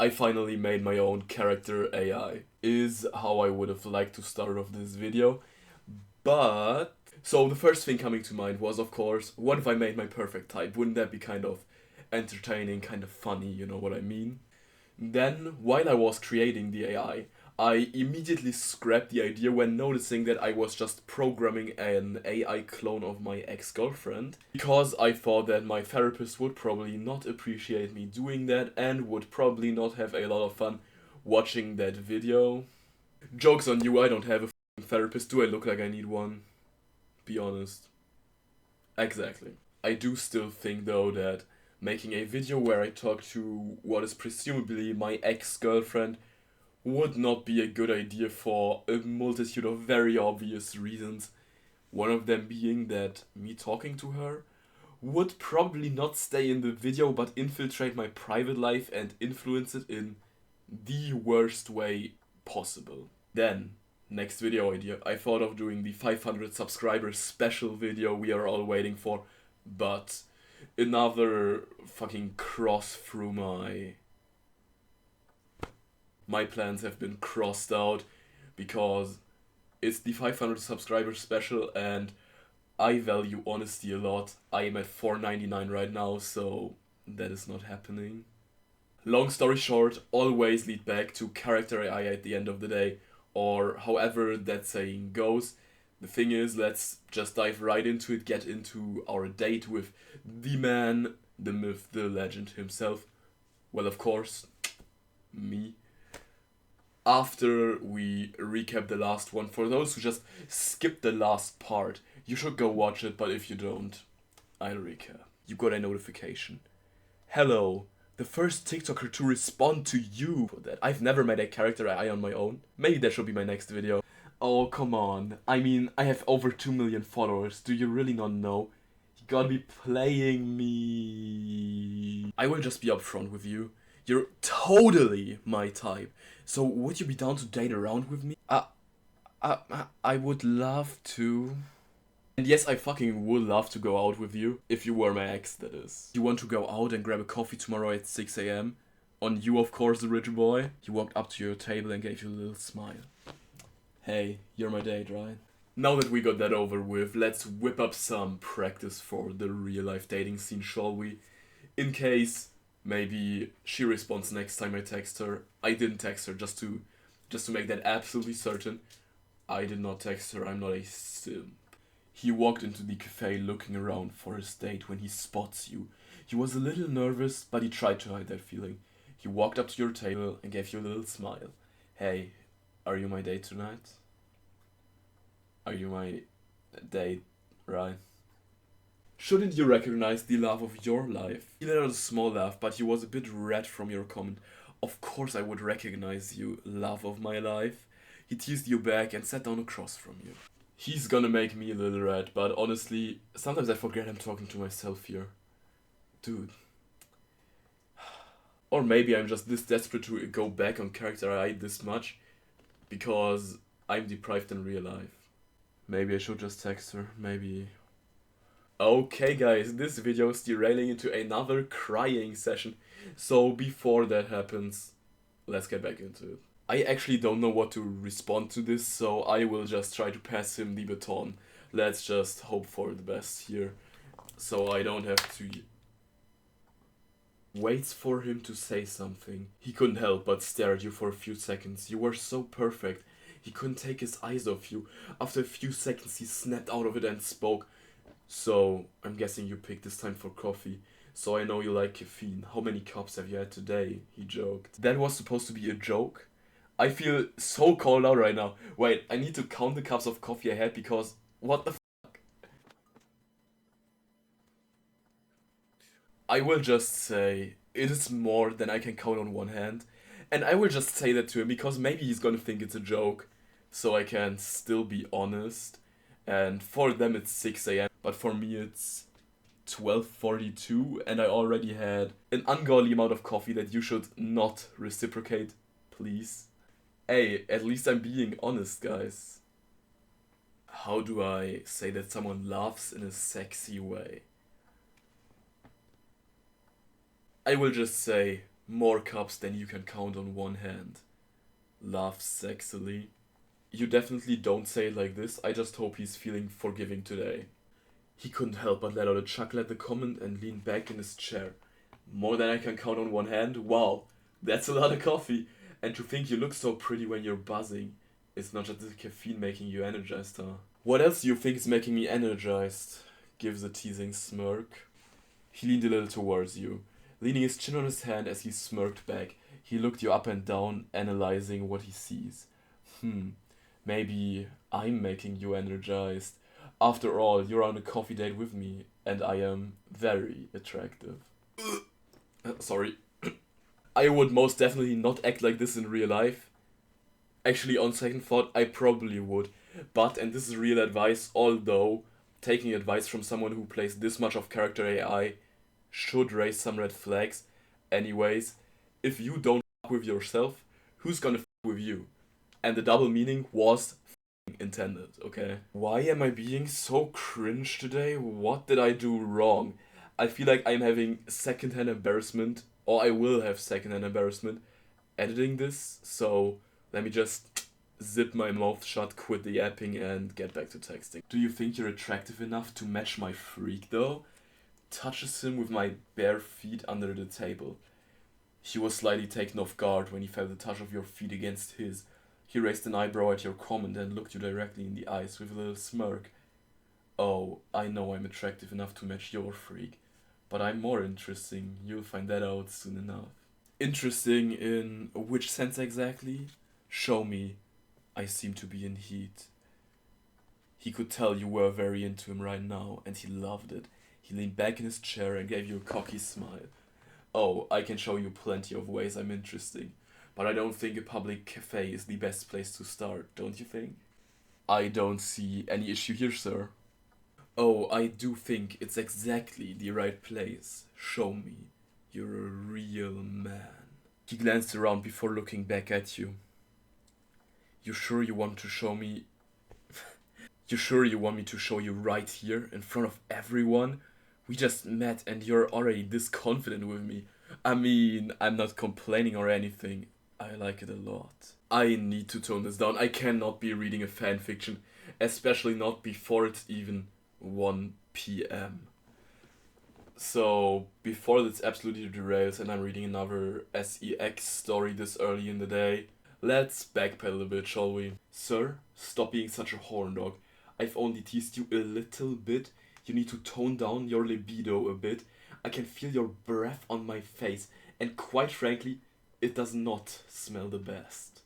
I finally made my own character AI, is how I would have liked to start off this video. But, so the first thing coming to mind was, of course, what if I made my perfect type? Wouldn't that be kind of entertaining, kind of funny, you know what I mean? Then, while I was creating the I immediately scrapped the idea when noticing that I was just programming an AI clone of my ex-girlfriend, because I thought that my therapist would probably not appreciate me doing that and would probably not have a lot of fun watching that video. Joke's on you, I don't have a therapist. Do I look like I need one? Be honest. Exactly. I do still think though that making a video where I talk to what is presumably my ex-girlfriend would not be a good idea for a multitude of very obvious reasons. One of them being that me talking to her would probably not stay in the video but infiltrate my private life and influence it in the worst way possible. Then, next video idea, I thought of doing the 500 subscribers special video we are all waiting for, but another fucking cross through my plans have been crossed out because it's the 500 subscribers special and I value honesty a lot. I am at 4.99 right now, so that is not happening. Long story short, always lead back to character AI at the end of the day, or however that saying goes. The thing is, let's just dive right into it, get into our date with the man, the myth, the legend himself. Well, of course, me. After we recap the last one, for those who just skipped the last part, you should go watch it, but if you don't, I'll recap. You got a notification. Hello, the first TikToker to respond to you for that. I've never made a character AI on my own. Maybe that should be my next video. Oh, come on. I mean, I have over 2 million followers. Do you really not know? You gotta be playing me. I will just be upfront with you. You're totally my type. So would you be down to date around with me? I would love to. And yes, I fucking would love to go out with you, if you were my ex, that is. You want to go out and grab a coffee tomorrow at 6 a.m? On you, of course, the rich boy. He walked up to your table and gave you a little smile. Hey, you're my date, right? Now that we got that over with, let's whip up some practice for the real life dating scene, shall we? In case maybe she responds next time I text her. I didn't text her, just to make that absolutely certain. I did not text her, I'm not a simp. He walked into the cafe looking around for his date when he spots you. He was a little nervous, but he tried to hide that feeling. He walked up to your table and gave you a little smile. Hey, are you my date tonight? Are you my date, right? Shouldn't you recognize the love of your life? He let out a small laugh, but he was a bit red from your comment. Of course I would recognize you, love of my life. He teased you back and sat down across from you. He's gonna make me a little red, but honestly, sometimes I forget I'm talking to myself here. Dude. Or maybe I'm just this desperate to go back on character AI this much because I'm deprived in real life. Maybe I should just text her, maybe. Okay guys, this video is derailing into another crying session. So before that happens, let's get back into it. I actually don't know what to respond to this, so I will just try to pass him the baton. Let's just hope for the best here, so I don't have to... Waits for him to say something. He couldn't help but stare at you for a few seconds. You were so perfect. He couldn't take his eyes off you. After a few seconds he snapped out of it and spoke. So, I'm guessing you picked this time for coffee. So I know you like caffeine. How many cups have you had today? He joked. That was supposed to be a joke? I feel so called out right now. Wait, I need to count the cups of coffee I had because... What the fuck? I will just say, it is more than I can count on one hand. And I will just say that to him because maybe he's gonna think it's a joke. So I can still be honest. And for them it's 6 a.m. But for me it's 12:42 and I already had an ungodly amount of coffee that you should not reciprocate, please. Hey, at least I'm being honest, guys. How do I say that someone laughs in a sexy way? I will just say More cups than you can count on one hand. Laughs sexily. You definitely don't say it like this. I just hope he's feeling forgiving today. He couldn't help but let out a chuckle at the comment and leaned back in his chair. More than I can count on one hand? Wow, that's a lot of coffee. And to think you look so pretty when you're buzzing. It's not just the caffeine making you energized, huh? What else do you think is making me energized? Gives a teasing smirk. He leaned a little towards you, leaning his chin on his hand as he smirked back. He looked you up and down, analyzing what he sees. Maybe I'm making you energized. After all, you're on a coffee date with me, and I am very attractive. Sorry. I would most definitely not act like this in real life. Actually, on second thought, I probably would. But, and this is real advice, although taking advice from someone who plays this much of character AI should raise some red flags. Anyways, if you don't f with yourself, who's gonna f with you? And the double meaning was intended, okay? Why am I being so cringe today? What did I do wrong? I feel like I'm having secondhand embarrassment, or I will have secondhand embarrassment editing this, so let me just zip my mouth shut, quit the yapping, and get back to texting. Do you think you're attractive enough to match my freak though? Touches him with my bare feet under the table. He was slightly taken off guard when he felt the touch of your feet against his. He raised an eyebrow at your comment and looked you directly in the eyes with a little smirk. Oh, I know I'm attractive enough to match your freak, but I'm more interesting. You'll find that out soon enough. Interesting in which sense exactly? Show me. I seem to be in heat. He could tell you were very into him right now, and he loved it. He leaned back in his chair and gave you a cocky smile. Oh, I can show you plenty of ways I'm interesting, but I don't think a public cafe is the best place to start, don't you think? I don't see any issue here, sir. Oh, I do think it's exactly the right place. Show me. You're a real man. He glanced around before looking back at you. You sure you want to show me? You sure you want me to show you right here, in front of everyone? We just met and you're already this confident with me. I mean, I'm not complaining or anything. I like it a lot. I need to tone this down. I cannot be reading a fanfiction, especially not before it's even 1 p.m. So, before this absolutely derails and I'm reading another SEX story this early in the day, let's backpedal a bit, shall we? Sir, stop being such a horn dog. I've only teased you a little bit. You need to tone down your libido a bit. I can feel your breath on my face, and quite frankly, it does not smell the best.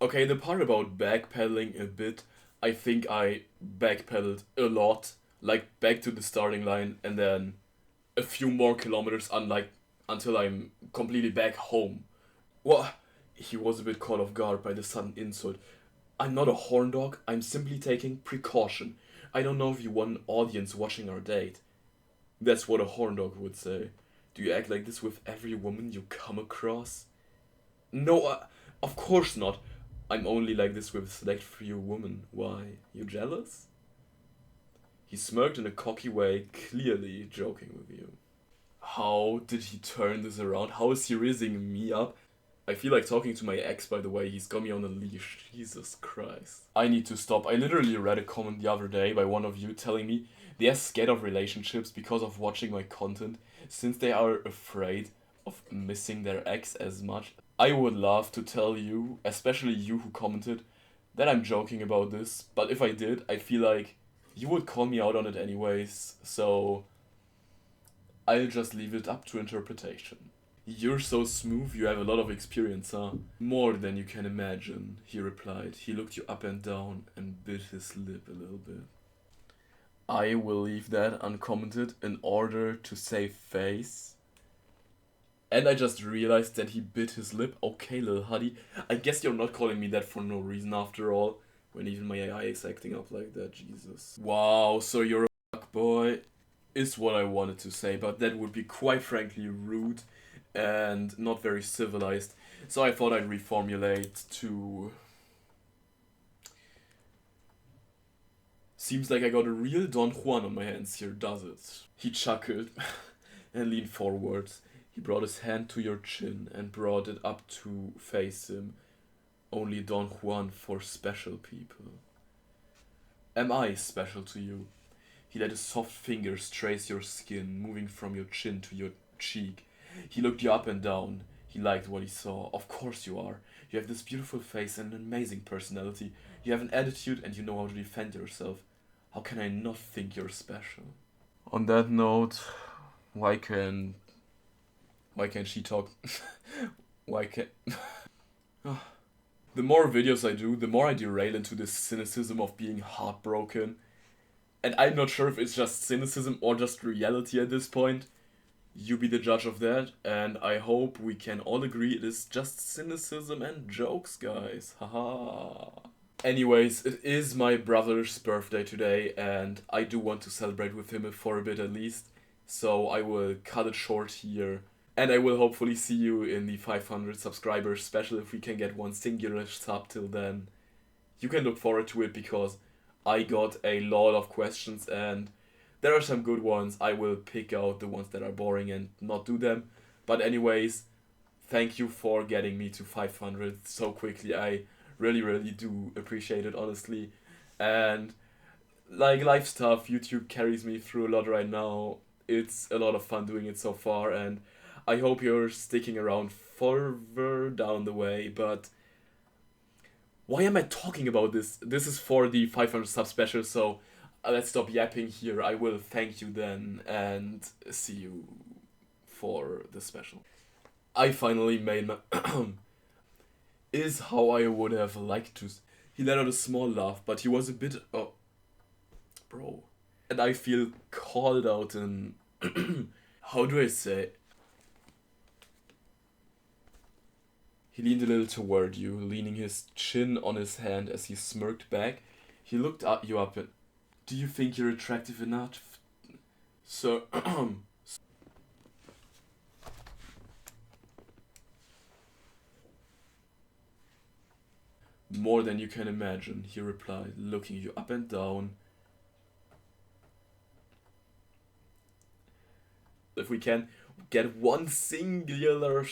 Okay, the part about backpedaling a bit, I think I backpedaled a lot, like back to the starting line and then a few more kilometers until I'm completely back home. What? He was a bit caught off guard by the sudden insult. I'm not a horn dog, I'm simply taking precaution. I don't know if you want an audience watching our date. That's what a horn dog would say. Do you act like this with every woman you come across? No, of course not. I'm only like this with a select few women. Why? You jealous? He smirked in a cocky way, clearly joking with you. How did he turn this around? How is he raising me up? I feel like talking to my ex, by the way. He's got me on a leash. Jesus Christ. I need to stop. I literally read a comment the other day by one of you telling me they are scared of relationships because of watching my content, since they are afraid of missing their ex as much. I would love to tell you, especially you who commented, that I'm joking about this, but if I did, I feel like you would call me out on it anyways, so I'll just leave it up to interpretation. You're so smooth, you have a lot of experience, huh? More than you can imagine, he replied. He looked you up and down and bit his lip a little bit. I will leave that uncommented in order to save face. And I just realized that he bit his lip. Okay, little huddy. I guess you're not calling me that for no reason after all. When even my AI is acting up like that, Jesus. Wow, so you're a fuckboy, is what I wanted to say, but that would be quite frankly rude and not very civilized. So I thought I'd reformulate to... Seems like I got a real Don Juan on my hands here, does it? He chuckled and leaned forwards. He brought his hand to your chin and brought it up to face him. Only Don Juan for special people. Am I special to you? He let his soft fingers trace your skin, moving from your chin to your cheek. He looked you up and down. He liked what he saw. Of course you are. You have this beautiful face and an amazing personality. You have an attitude and you know how to defend yourself. How can I not think you're special? On that note, why can't she talk? Why can't... The more videos I do, the more I derail into this cynicism of being heartbroken. And I'm not sure if it's just cynicism or just reality at this point. You be the judge of that, and I hope we can all agree it is just cynicism and jokes, guys. Haha. Anyways, it is my brother's birthday today, and I do want to celebrate with him for a bit at least. So I will cut it short here. And I will hopefully see you in the 500 subscribers special if we can get one singular sub till then. You can look forward to it because I got a lot of questions and there are some good ones. I will pick out the ones that are boring and not do them. But anyways, thank you for getting me to 500 so quickly. I really do appreciate it, honestly. And like life stuff, YouTube carries me through a lot right now. It's a lot of fun doing it so far, and I hope you're sticking around further down the way. But why am I talking about this? This is for the 500 sub special, so let's stop yapping here. I will thank you then and see you for the special. I finally made my is how I would have liked to. He let out a small laugh, but he was a bit bro. And I feel called out in how do I say? He leaned a little toward you, leaning his chin on his hand as he smirked back. He looked at you up and... Do you think you're attractive enough? So... More than you can imagine, he replied, looking you up and down. If we can get one singular